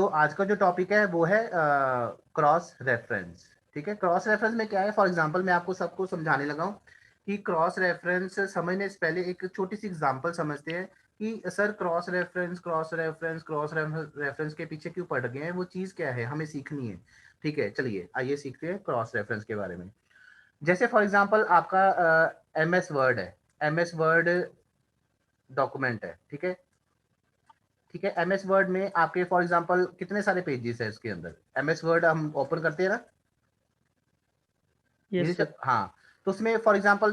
आज का जो टॉपिक है वो है क्रॉस रेफरेंस। ठीक है, क्रॉस रेफरेंस में क्या है, फॉर एग्जांपल मैं आपको सबको समझाने लगा हूँ कि क्रॉस रेफरेंस समझने से पहले एक छोटी सी एग्जांपल समझते हैं कि सर क्रॉस रेफरेंस के पीछे क्यों पड़ गए हैं, वो चीज़ क्या है, हमें सीखनी है। ठीक है, चलिए आइए सीखते हैं क्रॉस रेफरेंस के बारे में। जैसे फॉर एग्जांपल आपका MS वर्ड है, MS वर्ड डॉक्यूमेंट है। ठीक है, ठीक है, MS वर्ड में आपके फॉर एग्जांपल कितने सारे पेजेस है इसके अंदर। MS वर्ड हम ओपन करते हैं ना, यस सर। हाँ, तो उसमें फॉर एग्जांपल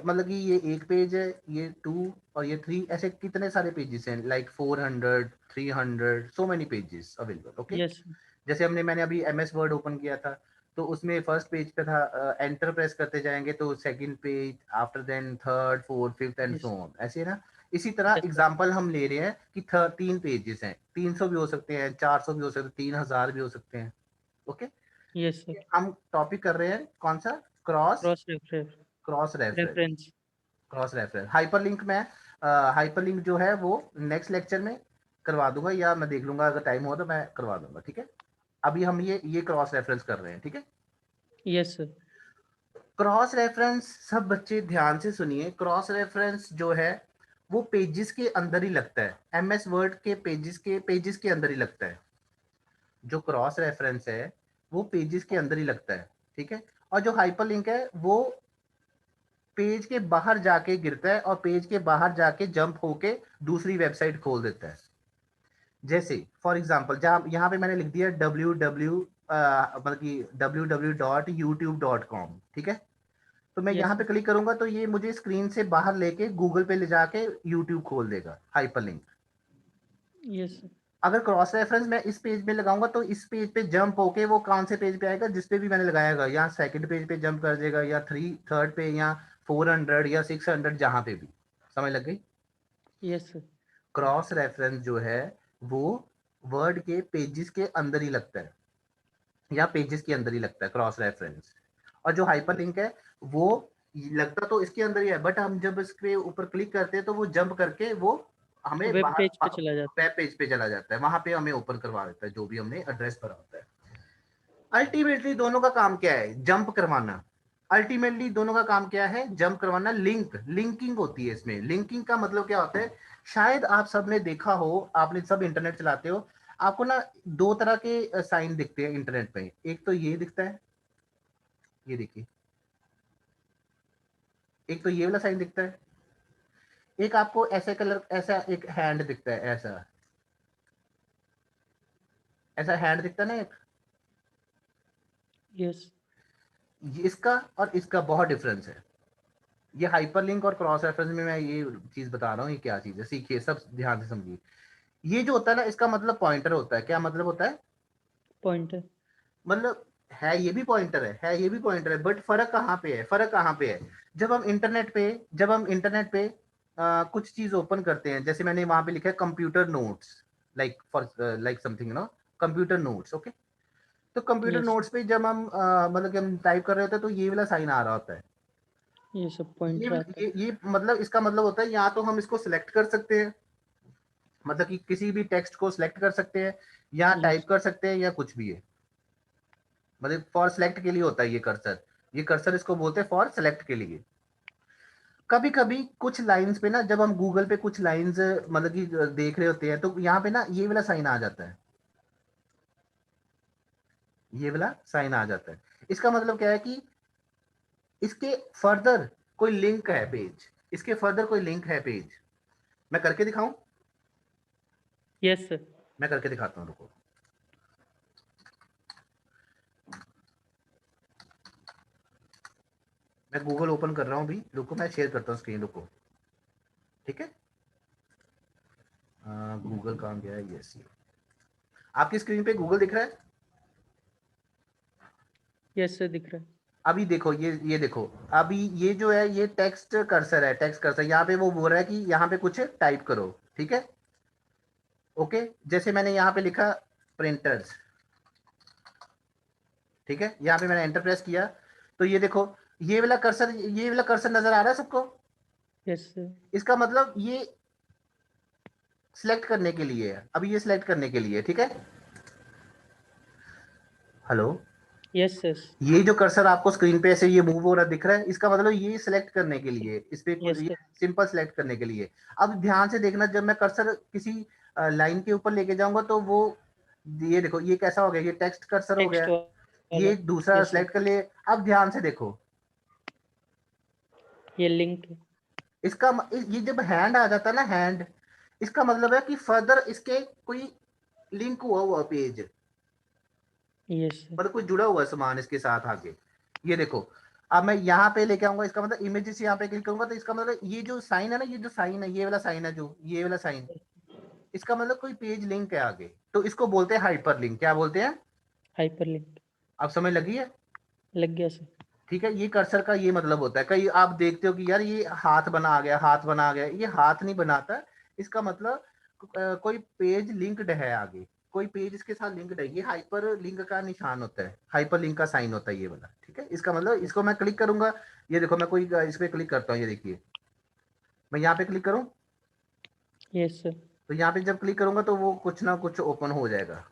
मतलब कि ये एक पेज है, ये 2 और ये 3, ऐसे कितने सारे पेजेस हैं, like 400 300 so many pages available. Okay, yes जैसे मैंने अभी MS वर्ड ओपन किया था, तो उसमें फर्स्ट पेज पे था, एंटर प्रेस करते जाएंगे तो second page, after then third fourth fifth and yes so on, ऐसे है ना। इसी तरह यस सर। एग्जांपल हम ले रहे हैं कि 3 पेजेस हैं, 300 भी हो सकते हैं, 400 भी हो सकते हैं, 3000 भी हो सकते हैं। Okay, yes sir. हम टॉपिक कर रहे हैं कौन सा, cross cross reference. Cross reference. Reference. Cross reference hyperlink में, हाइपरलिंक जो है वो नेक्स्ट लेक्चर में करवा दूंगा, या मैं देख लूंगा अगर टाइम हो तो मैं करवा दूंगा। ठीक है, अभी हम ये क्रॉस रेफरेंस कर रहे हैं। ठीक है, यस सर। क्रॉस रेफरेंस सब बच्चे ध्यान से सुनिए। क्रॉस रेफरेंस जो है वो पेजेस के अंदर ही लगता है, MS वर्ड के पेजेस के अंदर ही लगता है। जो क्रॉस रेफरेंस है वो पेजेस के अंदर ही लगता है। ठीक है, और जो हाइपरलिंक है वो पेज के बाहर जाके गिरता है और पेज के बाहर जाके जंप होके दूसरी वेबसाइट खोल देता है। जैसे फॉर एग्जाम्पल जहाँ यहाँ पे मैंने लिख दिया मतलब कि www.youtube.com। ठीक है, तो मैं यस यहाँ पे सर। क्लिक करूंगा तो ये मुझे स्क्रीन से बाहर लेके गूगल पे ले जाके यूट्यूब खोल देगा, हाइपरलिंक। Yes sir. अगर क्रॉस रेफरेंस मैं इस पेज पे लगाऊंगा तो इस पेज पे जंप होके वो कौन से पेज पे आएगा, जिस पे भी मैंने लगाएगा, या सेकंड पेज पे जंप कर देगा, या थर्ड पे, या 400 या 600, जहां पे भी। समझ लग गई। Yes sir. क्रॉस रेफरेंस जो है वो वर्ड के पेजेस के अंदर ही लगता है, या पेजेस के अंदर ही लगता है क्रॉस रेफरेंस। और जो हाइपरलिंक है वो लगता तो इसके अंदर ही है, बट हम जब इसके ऊपर क्लिक करते हैं तो वो जंप करके वो हमें वेब बाहर पेज पे चला जाता है। वेब पेज पे चला जाता है, वहां पे हमें ओपन करवा देता है जो भी हमने एड्रेस भरा होता है। अल्टीमेटली दोनों का काम क्या है, जंप करवाना। अल्टीमेटली दोनों का काम क्या है, जंप करवाना। लिंकिंग होती है इसमें। लिंकिंग का मतलब क्या होता है, शायद आप सबने देखा हो, आपने सब इंटरनेट चलाते हो, आपको ना दो तरह के साइन दिखते हैं इंटरनेट पे। एक तो ये दिखता है, ये देखिए, एक तो ये वाला साइन दिखता है, एक आपको ऐसे कलर, ऐसा एक हैंड दिखता है, ऐसा ऐसा हैंड दिखता है ना एक। यस। इसका और इसका बहुत डिफरेंस है। ये हाइपरलिंक और क्रॉस रेफरेंस में मैं ये चीज बता रहा हूँ, ये क्या चीज है, सीखिए सब ध्यान से समझिए। ये जो होता है ना, इसका मतलब पॉइंटर होता है। क्या मतलब होता है, पॉइंटर। मतलब है ये भी पॉइंटर है ये भी पॉइंटर है, बट फर्क कहाँ पे है, फर्क कहाँ पे है। जब हम इंटरनेट पे कुछ चीज ओपन करते हैं, जैसे मैंने वहां पे लिखा है computer notes, like for like something computer notes. Okay, तो कंप्यूटर यस। नोट्स पे जब हम मतलब कि हम टाइप कर रहे होते हैं तो ये वाला साइन आ रहा होता है। ये सब पॉइंटर आता है। ये मतलब इसका मतलब होता है, या तो हम इसको सिलेक्ट कर सकते हैं, मतलब कि किसी भी टेक्स्ट को सिलेक्ट कर सकते हैं, या टाइप यस। कर सकते हैं, या कुछ भी है। मतलब फॉर सिलेक्ट के लिए होता है ये कर्सर। ये कर्सर इसको बोलते हैं फॉर सिलेक्ट के लिए। कभी कभी कुछ लाइंस पे ना, जब हम गूगल पे कुछ लाइंस मतलब कि देख रहे होते हैं, तो यहाँ पे ना ये वाला साइन आ जाता है, ये वाला साइन आ जाता है। इसका मतलब क्या है कि इसके फर्दर कोई लिंक है पेज, इसके फर्दर कोई लिंक है पेज। मैं करके दिखाऊं, यस सर। मैं करके दिखाता हूँ, रुको। मैं गूगल ओपन कर रहा हूँ अभी, रुको, मैं शेयर करता हूँ स्क्रीन, रुको। ठीक है, गूगल कहाँ गया है, यस ये आपकी स्क्रीन पे गूगल दिख रहा है। यस सर दिख रहा है। अभी देखो, ये देखो, अभी ये जो है ये टेक्स्ट कर्सर है, टेक्स्ट कर्सर, यहाँ पे वो बोल रहा है कि यहाँ पे कुछ टाइप करो। ठीक है, ओके, जैसे मैंने यहाँ पे लिखा प्रिंटर्स। ठीक है, यहाँ पे मैंने एंटर प्रेस किया, तो ये देखो, ये वाला कर्सर नजर आ रहा है सबको। Yes sir. इसका मतलब ये सिलेक्ट करने के लिए है, अभी ये सिलेक्ट करने के लिए। ठीक है, हेलो, यस यस ये जो कर्सर आपको स्क्रीन पे ऐसे ये मूव हो रहा दिख रहा है, इसका मतलब ये सिलेक्ट करने के लिए, इस पे यस ये सर सिंपल सिलेक्ट करने के लिए। अब ध्यान से देखना, जब मैं कर्सर किसी लाइन के ऊपर लेके जाऊंगा तो वो, ये देखो ये कैसा हो गया, ये टेक्स्ट कर्सर हो टेक्स्ट गया। वाला ये दूसरा यस सर सिलेक्ट कर लिए। अब ध्यान से देखो, ये लिंक इसका ये जब हैंड आ जाता है ना, हैंड, इसका मतलब है कि फर्दर इसके कोई लिंक हुआ हुआ पेज, यस सर मतलब कुछ जुड़ा हुआ सामान इसके साथ आगे। ये देखो, अब मैं यहाँ पे लेके आऊंगा, इसका मतलब इमेजेस यहाँ पे क्लिक करूंगा तो इसका मतलब ये जो साइन है ना, ये जो साइन है, ये वाला साइन है, जो ये वाला साइन, इसका मतलब कोई पेज लिंक है आगे, तो इसको बोलते हैं हाइपर लिंक। क्या बोलते हैं? हाइपरलिंक अब समझ लगी है? लग गया सर ठीक है, ये कर्सर का ये मतलब होता है। कई आप देखते हो कि यार ये हाथ बना आ गया, हाथ बना आ गया, ये हाथ नहीं बनाता। इसका मतलब कोई पेज लिंक्ड है आगे, कोई पेज इसके साथ लिंक्ड है। ये हाइपर लिंक का निशान होता है, हाइपर लिंक का साइन होता है ये वाला। ठीक है, इसका मतलब इसको मैं क्लिक करूंगा, ये देखो मैं कोई इस पे क्लिक करता हूँ, ये देखिए मैं यहाँ पे क्लिक करूँ, यस सर तो यहाँ पे जब क्लिक करूंगा तो वो कुछ ना कुछ ओपन हो जाएगा।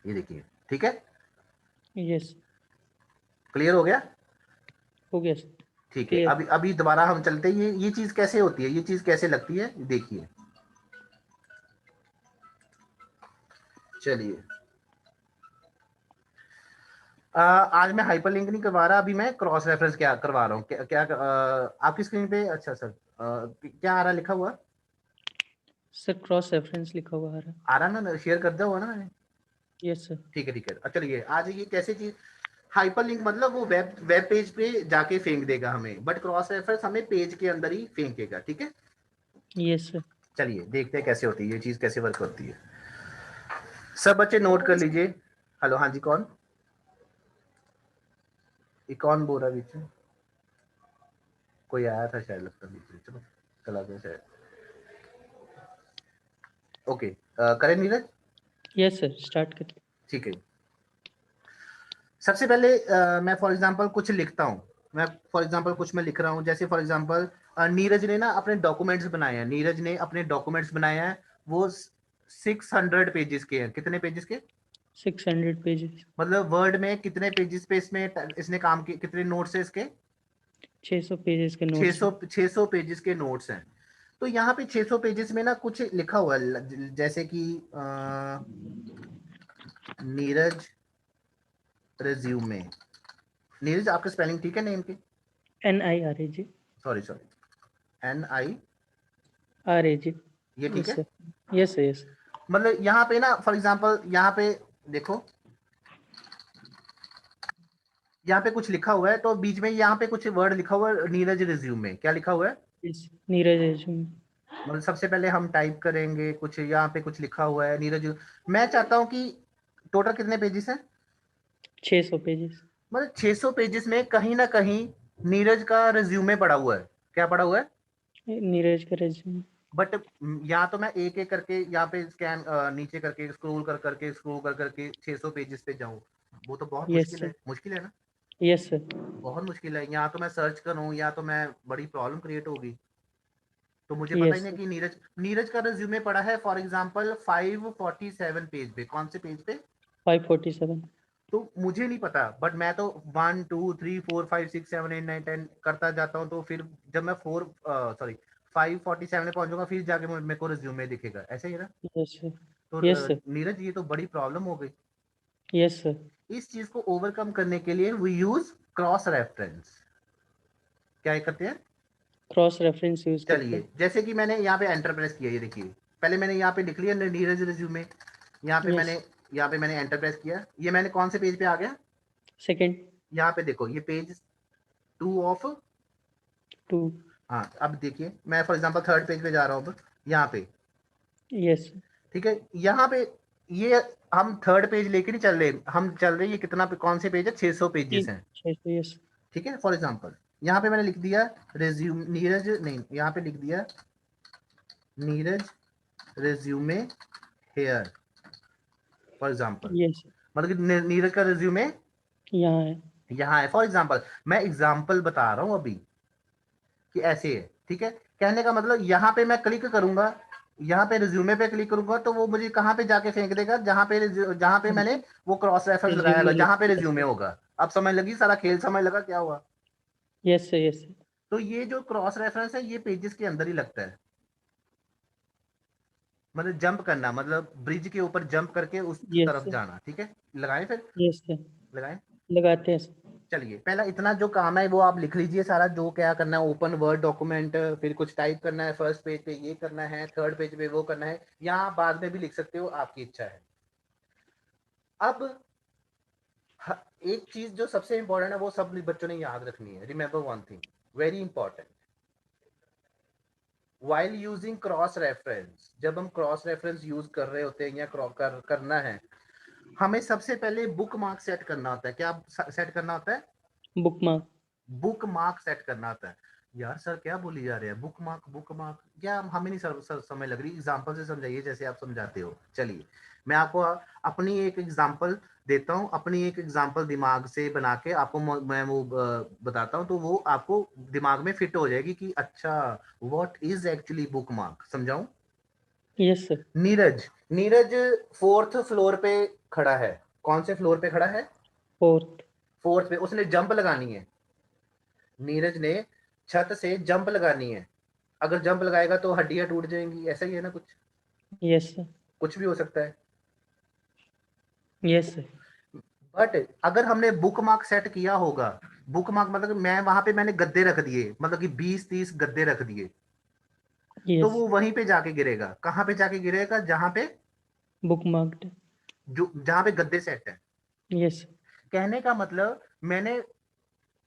ये देखिए, ठीक है, यस क्लियर हो गया? हो गया सर ठीक है, क्लियर अभी अभी दोबारा हम चलते हैं, ये चीज कैसे होती है, ये चीज कैसे लगती है, देखिए। चलिए, आज मैं हाइपरलिंक नहीं करवा रहा, अभी मैं क्रॉस रेफरेंस क्या करवा रहा हूँ। क्या आपकी स्क्रीन पे, अच्छा सर, क्या आ रहा है लिखा हुआ? सर क्रॉस रेफरेंस लिखा हुआ आ रहा आ रहा ना, शेयर कर दिया हुआ ना मैंने? यस सर ठीक है ठीक है, चलिए आज ये कैसे चीज, हाइपरलिंक मतलब वो वेब वेब पेज पे जाके फेंक देगा हमें, बट क्रॉस रेफरेंस हमें पेज के अंदर ही फेंकेगा। ठीक है, यस सर चलिए देखते हैं कैसे होती है ये चीज, कैसे वर्क होती है। सब बच्चे नोट कर लीजिए। हेलो, हाँ जी, कौन, ये कौन बोल रहा है बीच में? कोई आया था शायद, लगता बीच में, चलो चला गया शायद। ओके, करें नीरज? यस सर स्टार्ट कर ठीक है, सबसे पहले मैं फॉर एग्जांपल कुछ लिखता हूँ। मैं फॉर एग्जांपल कुछ मैं लिख रहा हूँ, जैसे फॉर एग्जांपल नीरज ने ना अपने डॉक्यूमेंट्स बनाए हैं, नीरज ने अपने डॉक्यूमेंट्स बनाए हैं, वो 600 पेजेस के हैं। कितने पेजेस के? 600 पेजेस मतलब वर्ड में कितने पेजेस पे इसमें इसने काम किए, कितने नोट्स है इसके? 600 पेजेस के नोट्स 600 पेजेस के नोट्स हैं। तो यहाँ पे 600 पेजेस में ना कुछ लिखा हुआ है, जैसे कि नीरज रिज्यूमे। नीरज, आपका स्पेलिंग ठीक है नेम के? NIRAG sorry sorry, NI, RAG ये ठीक यस है। सर यस सर यस मतलब यहाँ पे ना फॉर एग्जांपल, यहाँ पे देखो, यहाँ पे कुछ लिखा हुआ है तो बीच में यहाँ पे कुछ वर्ड लिखा हुआ है, नीरज रिज्यूमे। क्या लिखा हुआ है? यस नीरज रेज्यूम मतलब सबसे पहले हम टाइप करेंगे कुछ, यहाँ पे कुछ लिखा हुआ है नीरज। मैं चाहता हूँ कि टोटल कितने पेजेस हैं? 600 पेजेस मतलब 600 पेजेस में कहीं ना कहीं नीरज का रिज्यूमे पड़ा हुआ है। क्या पड़ा हुआ है? नीरज का रेज्यूम बट यहाँ तो मैं एक एक करके यहाँ पे स्कैन, नीचे करके स्क्रॉल करके 600 पेजेस पे जाऊँ, वो तो बहुत यस मुश्किल सर है, मुश्किल है ना? यस सर बहुत मुश्किल है, यहाँ तो मैं सर्च करूँ या तो मैं बड़ी प्रॉब्लम क्रिएट होगी। तो मुझे पता ही यस नहीं सर कि नीरज नीरज का रिज्यूमे पड़ा है फॉर एग्जांपल 547 पेज पे। कौन से पेज पे? 547 तो मुझे नहीं पता, बट मैं तो 1 2 3 4 5 6 7 8 9 10 करता जाता हूँ, तो फिर जब मैं 547 में पहुंचूंगा फिर जाके मेरे को रिज्यूमे दिखेगा, ऐसे ही ना? यस सर तो यस सर नीरज, ये तो बड़ी प्रॉब्लम हो गई। यस सर इस चीज को ओवरकम करने के लिए वी यूज क्रॉस रेफरेंस। क्या करते हैं? क्रॉस रेफरेंस यूज करते चलिए, हैं जैसे कि मैंने यहाँ पे एंटर प्रेस किया, ये देखिए, पहले मैंने यहाँ पे लिख लिया नीरज रिज्यूमे, यहाँ पे यस मैंने यहाँ पे मैंने एंटर प्रेस किया, ये मैंने कौन से पेज पे आ गया? सेकंड यहाँ पे देखो, ये पेज 2 ऑफ, 2 हाँ अब देखिए मैं फॉर एग्जांपल थर्ड पेज पे जा रहा हूँ, अब यहाँ पे, यस ठीक है, यहाँ पे ये हम थर्ड पेज लेके नहीं चल रहे, हम चल रहे, ये कितना कौन से पेज है, 600 पेजेस हैं। 600 यस ठीक है, फॉर एग्जांपल यहाँ पे मैंने लिख दिया रिज्यूम नीरज, नहीं यहाँ पे लिख दिया Neeraj resume here, for example, yes मतलब कि नीरज का रिज्यूमे यहाँ है यहाँ है। फॉर एग्जांपल, मैं एग्जांपल बता रहा हूँ अभी कि ऐसे है। ठीक है, कहने का मतलब यहाँ पे मैं क्लिक करूंगा यहाँ पे रिज्यूमे पे क्लिक करूंगा तो वो मुझे कहाँ पे जाके फेंक देगा, जहाँ पे मैंने वो क्रॉस रेफरेंस लगाया होगा, रिज्यूमे जहाँ पे लिखा रिज्यूमे है। होगा। अब समझ लगी, सारा खेल समझ लगा क्या हुआ। Yes sir, yes sir. तो ये जो क्रॉस रेफरेंस है ये पेजेस के अंदर ही लगता है, मतलब जंप करना, मतलब ब्रिज के ऊपर जंप करके उस यस तरफ सर, जाना। ठीक है, लगाएं फिर, यस सर। लगाएं। लगाते हैं सर। चलिए, पहला इतना जो काम है वो आप लिख लीजिए सारा, जो क्या करना है, ओपन वर्ड डॉक्यूमेंट, फिर कुछ टाइप करना है, फर्स्ट पेज पे ये करना है, थर्ड पेज पे वो करना है, या आप बाद में भी लिख सकते हो, आपकी इच्छा है। अब एक चीज जो सबसे इंपॉर्टेंट है वो सब बच्चों ने याद रखनी है, remember one thing very important, while using cross reference, जब हम क्रॉस रेफरेंस यूज कर रहे होते हैं या करना है, हमें सबसे पहले बुक मार्क सेट करना होता है। क्या सेट करना होता है? Book mark. Book mark set करना होता है। यार सर क्या बोली जा रहे हैं, बुक मार्क बुक मार्क, क्या हमें नहीं सर समझ लग रही, एग्जांपल से समझाइए जैसे आप समझाते हो। चलिए, मैं आपको अपनी एक एग्जांपल देता हूँ, अपनी एक एग्जांपल दिमाग से बना के आपको मैं वो बताता हूँ, तो वो आपको दिमाग में फिट हो जाएगी कि अच्छा what is actually bookmark. समझाऊं? Yes sir. Neeraj, Neeraj fourth floor पे खड़ा है। कौन से फ्लोर पे खड़ा है? फोर्थ। फोर्थ पे। उसने जंप लगानी है, नीरज ने छत से जंप लगानी है। अगर जंप लगाएगा तो हड्डियां टूट जाएंगी, ऐसा ही है ना कुछ? यस सर, कुछ भी हो सकता है। Yes sir. बट अगर हमने बुक मार्क सेट किया होगा, बुक मार्क मतलब मैं वहां पे मैंने गद्दे रख दिए, मतलब कि 20-30 गद्दे रख दिए, तो यस। वो वहीं पे जाके गिरेगा। कहाँ पे जाके गिरेगा? जहां पे, बुक मार्क्ड। जो जहां पे गद्दे सेट है। यस। कहने का मतलब, मैंने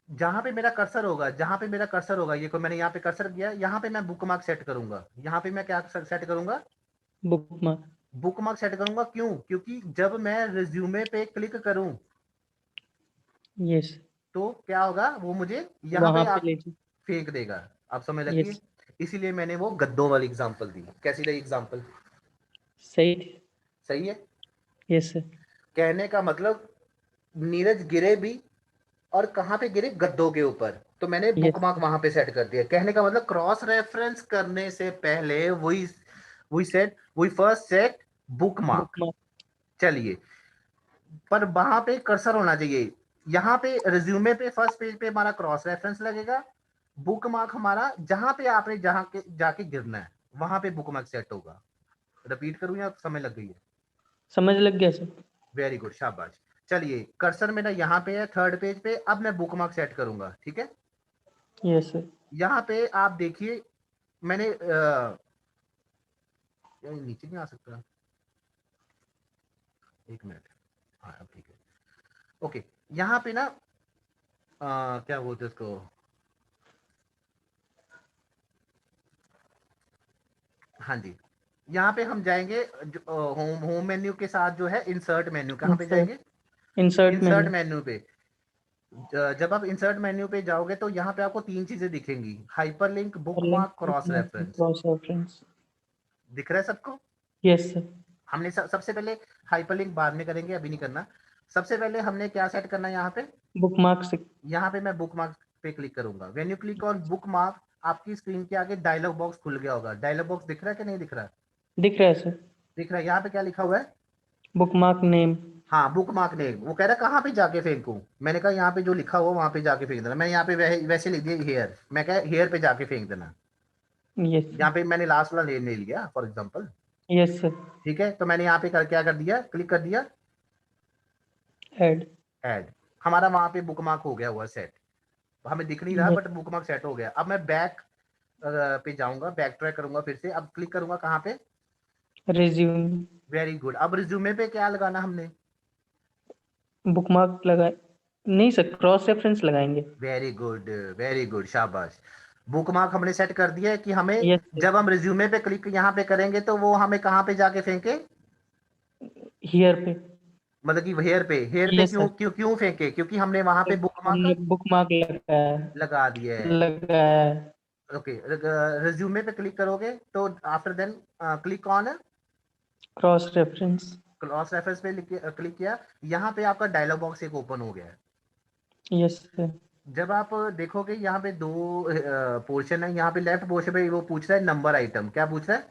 जहां पे मेरा कर्सर होगा, जहां पे मेरा कर्सर होगा, ये को मैंने यहाँ पे कर्सर किया, यहाँ पे मैं बुक मार्क सेट करूंगा। यहाँ पे मैं क्या सेट करूंगा? Book mark. Book mark set करूंगा। क्यों? क्योंकि जब मैं रिज्यूमे पे क्लिक करूं यस। तो क्या होगा, वो मुझे यहाँ पे वहां पे आप ले जाओ। फेंक देगा। आप समझ लगी है? यस। इसीलिए मैंने वो गद्दों वाली एग्जांपल दी। कैसी लगी एग्जांपल? सही थे। सही है। Yes sir. कहने का मतलब, नीरज गिरे भी, और कहाँ पे गिरे? गद्दों के ऊपर। तो मैंने बुक यस मार्क सर। वहां पे सेट कर दिया। कहने का मतलब क्रॉस रेफरेंस करने से पहले वही वही first set book book mark. Mark. चलिए, पर वहां पे कर्सर होना चाहिए। यहाँ पे रिज्यूमे पे फर्स्ट पेज पे हमारा क्रॉस रेफरेंस लगेगा, बुक मार्क हमारा जहां पे आपने जहां के जाके गिरना है वहां पे बुक मार्क सेट होगा। रिपीट करूं या समय लग गई है? समझ लग गया सर। वेरी गुड, शाबाश। चलिए, कर्सर मेरा यहाँ पे है थर्ड पेज पे, अब मैं बुक मार्क सेट करूंगा। ठीक है, यस सर। यहाँ पे आप देखिए, मैंने नीचे नहीं आ सकता, एक मिनट। हाँ अब ठीक है। ओके, यहाँ पे ना क्या बोलते हैं उसको, हाँ जी, यहाँ पे हम जाएंगे होम होम मेन्यू के साथ जो है इंसर्ट मेन्यू, कहाँ पे इंसर्ट। जाएंगे? Insert insert menu. मेन्यू पे। जब आप इंसर्ट मेन्यू पे जाओगे तो यहाँ पे आपको तीन चीजें दिखेंगी, हाइपरलिंक, और book link, mark, book cross mark, reference. Cross reference. दिख रहा है सबको? Yes sir. हमने सबसे पहले हाइपरलिंक बाद में करेंगे, अभी नहीं करना। सबसे पहले हमने क्या सेट करना है यहाँ पे? बुक मार्क से। यहाँ पे मैं बुक मार्क पे क्लिक करूंगा। When you click on book mark, आपकी स्क्रीन के आगे डायलॉग बॉक्स खुल गया होगा। डायलॉग बॉक्स दिख रहा है कि नहीं दिख रहा है? दिख रहा है सर। दिख रहा है। यहाँ पे क्या लिखा हुआ है? Book mark name. हाँ, बुक मार्क ने, वो कह रहा है कहाँ पे जाके फेंकूं। मैंने कहा यहाँ पे जो लिखा हुआ वहां पे जाके फेंक देना। मैं यहाँ पे वैसे लिख दिया हेयर, मैं कहा हेयर पे जाके फेंक देना। यस यहाँ सर। पे मैंने लास्ट वाला ले लिया फॉर एग्जाम्पल। Yes sir. ठीक है, तो मैंने यहाँ पे क्या कर दिया, क्लिक कर दिया ऐड। ऐड। हमारा वहां पे बुक मार्क हो गया हुआ सेट, हमें दिख नहीं रहा yes. But book mark set हो गया। अब मैं बैक पे जाऊंगा, बैक ट्रैक करूंगा फिर से, अब क्लिक करूंगा कहाँ पे? रिज्यूम। Very good. अब रिज्यूमे पे क्या लगाना हमने? बुक मार्क लगाए। नहीं सर, क्रॉस रेफरेंस लगाएंगे। वेरी गुड, वेरी गुड, शाबाश। बुक मार्क हमने सेट कर दिया है कि हमें यस सर। जब हम रिज्यूमे पे क्लिक यहाँ पे करेंगे तो वो हमें कहाँ पे जाके फेंके, हियर पे। मतलब कि हेयर पे। हेयर पे यस क्यों सर। क्यों क्यों फेंके? क्योंकि हमने वहां पे बुक हमने मार्क बुक मार्क लगाया है। लगा दिया है। लगाया है। ओके, रिज्यूमे पे क्लिक करोगे तो after then click on cross reference. Cross reference पे क्लिक किया। यहाँ पे आपका डायलॉग बॉक्स एक ओपन हो गया है। Yes sir. जब आप देखोगे यहाँ पे दो पोर्शन है, यहाँ पे लेफ्ट पोर्शन पे वो पूछ रहा है नंबर आइटम। क्या पूछ रहा है?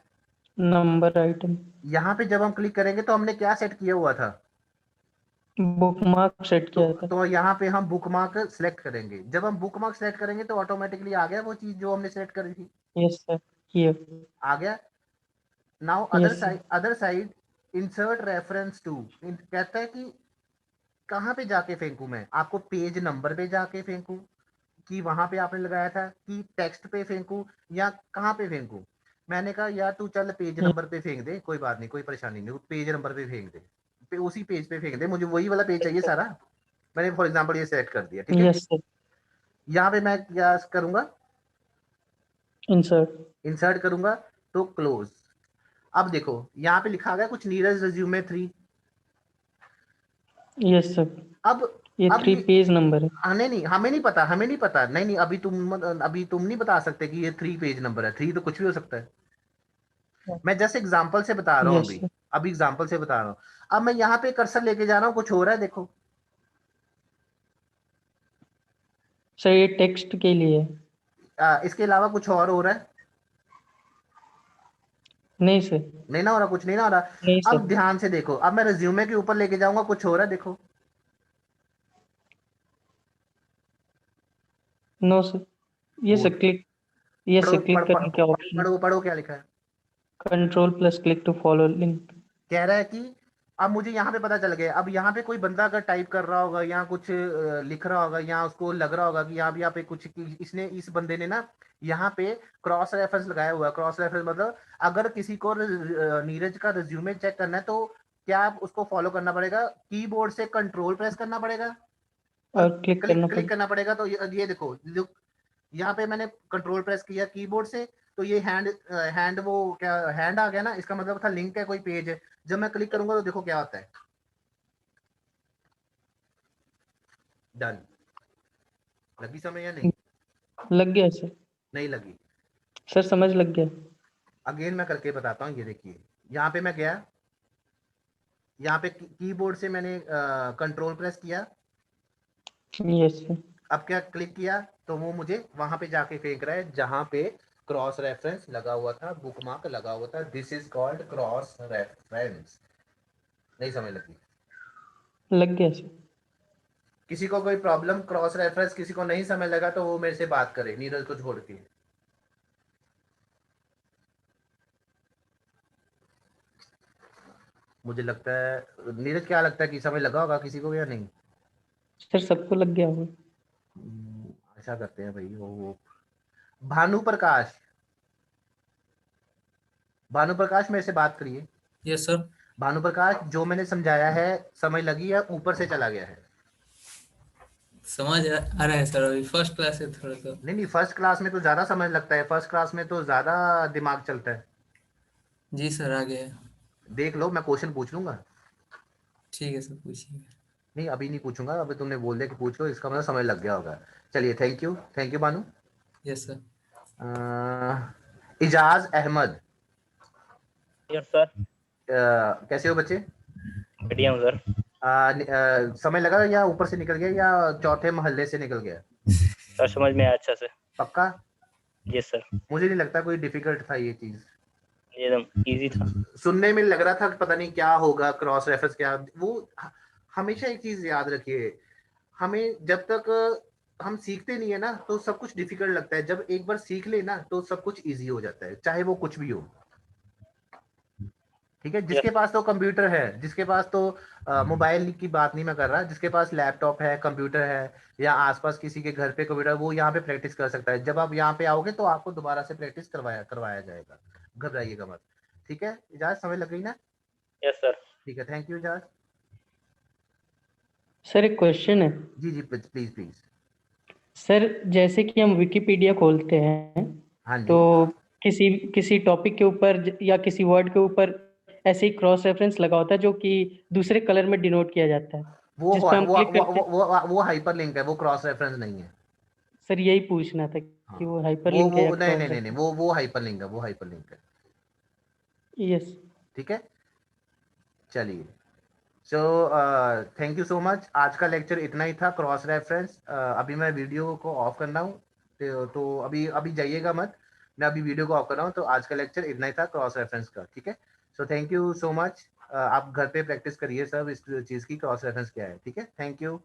नंबर आइटम, यहाँ पे जब हम क्लिक करेंगे तो हमने क्या सेट किया हुआ था? बुकमार्क सेट तो किया था। तो यहाँ पे हम बुकमार्क सेलेक्ट करेंगे। जब हम बुकमार्क सेलेक्ट करेंगे तो ऑटोमेटिकली आ गया वो चीज जो हमने सेलेक्ट करी थी, यस सर, किया। आ गया। Now yes sir. Other side insert reference to, कहता है कि कहाँ पे जाके फेंकू, मैं आपको पेज नंबर पे जाके फेंकू, कि वहां पे आपने लगाया था, कि टेक्स्ट पे फेंकू, या कहाँ पे फेंकू? मैंने कहा यार तू चल पेज नंबर पे फेंक दे, कोई बात नहीं, कोई परेशानी नहीं, पेज नंबर पे फेंक दे, उसी पेज पे फेंक दे, मुझे वही वाला पेज चाहिए सारा। मैंने फॉर एग्जांपल ये सेलेक्ट कर दिया, ठीक है। Yes sir. यहाँ पे मैं क्या करूंगा? इंसर्ट। इंसर्ट करूंगा तो क्लोज। अब देखो यहाँ पे लिखा गया कुछ नीरज रिज्यूमे 3। Yes sir. अब ये अब 3 ये पेज नंबर है। नहीं, हमें नहीं पता, नहीं नहीं, अभी तुम नहीं बता सकते कि ये 3 पेज नंबर है, 3 तो कुछ भी हो सकता है। मैं जस्ट एग्जाम्पल से बता रहा हूँ, यस अभी सर। अभी एग्जाम्पल से बता रहा हूँ। अब मैं यहाँ पे कर्सर लेके जा रहा हूँ, कुछ हो रहा है देखो। सर ये टेक्स्ट के लिए है। इसके अलावा कुछ और हो रहा है? नहीं सर। नहीं ना हो रहा, कुछ नहीं ना हो रहा। नहीं अब सर। ध्यान से देखो, अब मैं रिज्यूमे के ऊपर लेके जाऊंगा, कुछ हो रहा है देखो। No sir. ये वो सर क्लिक, ये पढ़ो सर क्लिक करने के ऑप्शन, पढ़ो क्या लिखा है। Control plus click to follow link. कह रहा है कि अब मुझे यहाँ पे पता चल गया, अब यहाँ पे कोई बंदा अगर टाइप कर रहा होगा या कुछ लिख रहा होगा, या उसको लग रहा होगा कि यहाँ पे कुछ इसने इस बंदे ने ना यहाँ पे क्रॉस रेफरेंस लगाया हुआ है। क्रॉस रेफरेंस मतलब अगर किसी को नीरज का रिज्यूमे चेक करना है तो क्या आप उसको फॉलो करना पड़ेगा, कीबोर्ड से कंट्रोल प्रेस करना पड़ेगा और और क्लिक करना क्लिक पड़ेगा। करना पड़ेगा। तो ये देखो, यहाँ पे मैंने कंट्रोल प्रेस किया कीबोर्ड से, तो ये हैंड वो क्या हैंड आ गया ना, इसका मतलब था लिंक है, कोई पेज है। जब मैं क्लिक करूंगा तो देखो क्या होता है, डन। लगी समझ या नहीं? लग गया सर। नहीं लगी? सर समझ लग गया। अगेन मैं करके बताता हूँ, ये देखिए, यहाँ पे मैं गया, यहाँ पे कीबोर्ड से मैंने कंट्रोल प्रेस किया, यस सर। अब क्या क्लिक किया तो वो मुझे वहां पे जाके फेंक रहा है जहां पे क्रॉस रेफरेंस लगा हुआ था, बुकमार्क लगा हुआ था। This is called cross reference. नहीं समझ लगी? लग गया सर। किसी को कोई प्रॉब्लम क्रॉस रेफरेंस किसी को नहीं समझ लगा तो वो मेरे से बात करे, नीरज को छोड़ के। मुझे लगता है नीरज, क्या लगता है कि समझ लगा होगा किसी को या नहीं? सर सबको लग गया होगा। ऐसा करते हैं भाई। वो भानु प्रकाश, भानु प्रकाश मेरे से बात करिए। Yes sir. भानु प्रकाश, जो मैंने समझाया है समझ लगी है, ऊपर से चला गया है? समझ आ रहा है सर, अभी फर्स्ट क्लास है थोड़ा सा। नहीं नहीं, फर्स्ट क्लास में तो ज्यादा समझ लगता है, फर्स्ट क्लास में तो ज्यादा दिमाग चलता है। जी सर आ गया है। देख लो, मैं क्वेश्चन पूछ लूंगा। ठीक है सर पूछिए। नहीं अभी नहीं पूछूंगा, अभी तुमने बोल दिया कि पूछ लो, इसका मतलब समझ लग गया होगा। चलिए, thank you Bhanu. Yes sir. Ijaz Ahmad, yes sir. कैसे हो बच्चे? बढ़िया हूँ सर। समझ लगा या ऊपर से निकल गया या चौथे मोहल्ले से निकल गया? सर समझ में आया अच्छा से। पक्का? Yes sir. मुझे नहीं लगता कोई डिफिकल्ट था ये चीज। ये एकदम इजी था। सुनने में लग रहा था कि पता नहीं क्या होगा, क्रॉस रेफरेंस क्या वो। हमेशा एक चीज याद रखिए, हमें जब तक हम सीखते नहीं है ना तो सब कुछ डिफिकल्ट लगता है, जब एक बार सीख ले ना तो सब कुछ इजी हो जाता है, चाहे वो कुछ भी हो। ठीक है, जिसके यस पास तो कंप्यूटर है, जिसके पास तो मोबाइल की बात नहीं मैं कर रहा, जिसके पास लैपटॉप है, कंप्यूटर है, या आसपास किसी के घर पे कंप्यूटर, वो यहाँ पे प्रैक्टिस कर सकता है। जब आप यहाँ पे आओगे तो आपको दोबारा से प्रैक्टिस करवाया करवाया जाएगा, घबराइएगा मत। ठीक है इजाज, समझ लग गई ना? Yes sir. ठीक है, थैंक यू इजाज। सर एक क्वेश्चन है। जी जी, प्लीज प्लीज। सर जैसे कि हम विकिपीडिया खोलते हैं, हाँ तो जी। किसी किसी टॉपिक के ऊपर या किसी वर्ड के ऊपर ऐसे ही क्रॉस रेफरेंस लगा होता है जो कि दूसरे कलर में डिनोट किया जाता है, वो जिस वो पे हम वो क्लिक वो करते हैं। वो हाइपर लिंक है, वो क्रॉस रेफरेंस नहीं है। सर यही पूछना था हाँ, कि वो हाइपर लिंक है या नहीं क्रॉस नहीं नहीं नहीं, रेफरेंस। वो हाइपर लिंक है, वो हाइपर लिंक है। यस। ठीक है, चलिए। So thank you so much, आज का लेक्चर इतना ही था, क्रॉस रेफरेंस। अभी मैं वीडियो को ऑफ करना हूँ, तो अभी अभी जाइएगा मत। मैं अभी वीडियो को ऑफ कर रहा हूँ। तो आज का लेक्चर इतना ही था क्रॉस रेफरेंस का, ठीक है। So thank you so much. आप घर पे प्रैक्टिस करिए सब इस चीज़ की, क्रॉस रेफरेंस क्या है, ठीक है। Thank you.